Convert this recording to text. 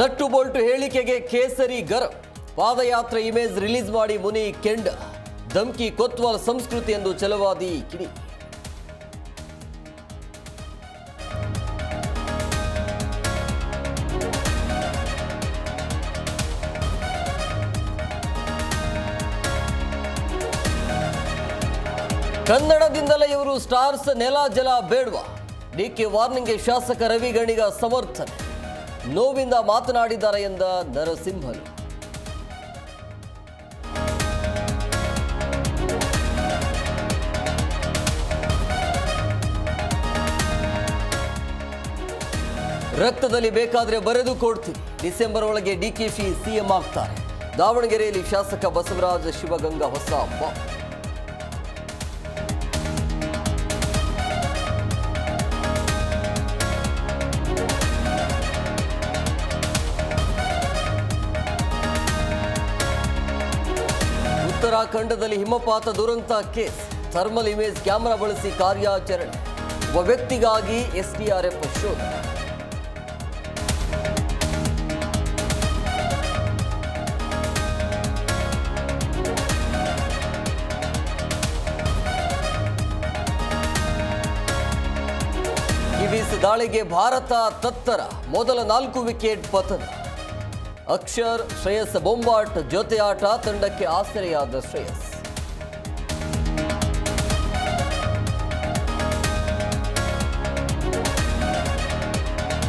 Nut bolt ಹೇಳಿಕೆಗೆ ಕೇಸರಿ ಗರಂ. ಪಾದಯಾತ್ರೆ ಇಮೇಜ್ ರಿಲೀಸ್ ಮಾಡಿ ಮುನಿ ಕೆಂಡ. ಧಮ್ಕಿ ಕೊತ್ವಾಲ್ ಸಂಸ್ಕೃತಿ ಎಂದು ಛಲವಾದಿ ಕಿಡಿ. ಕನ್ನಡದಿಂದಲೇ ಇವರು ಸ್ಟಾರ್ಸ್, ನೆಲ ಜಲ ಬೇಡ್ವಾ. ಡಿಕೆ ವಾರ್ನಿಂಗ್ಗೆ ಶಾಸಕ ರವಿ ಗಣಿಗ ಸಮರ್ಥನೆ. ನೋವಿಂದ ಮಾತನಾಡಿದ್ದಾರೆ ಎಂದ ನರಸಿಂಹಲು. ರಕ್ತದಲ್ಲಿ ಬೇಕಾದ್ರೆ ಬರೆದು ಕೊಡ್ತೀವಿ. ಡಿಸೆಂಬರ್ ಒಳಗೆ ಡಿಕೆಶಿ ಸಿಎಂ ಆಗ್ತಾರೆ. ದಾವಣಗೆರೆಯಲ್ಲಿ ಶಾಸಕ ಬಸವರಾಜ ಶಿವಗಂಗಾ ಹೊಸ ಉತ್ತರಾಖಂಡದಲ್ಲಿ ಹಿಮಪಾತ ದುರಂತ ಕೇಸ್. ಥರ್ಮಲ್ ಇಮೇಜ್ ಕ್ಯಾಮೆರಾ ಬಳಸಿ ಕಾರ್ಯಾಚರಣೆ. ಒಬ್ಬ ವ್ಯಕ್ತಿಗಾಗಿ ಎಸ್ಡಿಆರ್ಎಫ್ ಶೋಧ. ಕಿವೀಸ್ ದಾಳಿಗೆ ಭಾರತ ತತ್ತರ. ಮೊದಲ 4 ವಿಕೆಟ್ ಪತನ. ಅಕ್ಷರ್, ಶ್ರೇಯಸ್ ಬೊಂಬಾಟ್ ಜೊತೆ ಆಟ. ತಂಡಕ್ಕೆ ಆಸರೆಯಾದ ಶ್ರೇಯಸ್.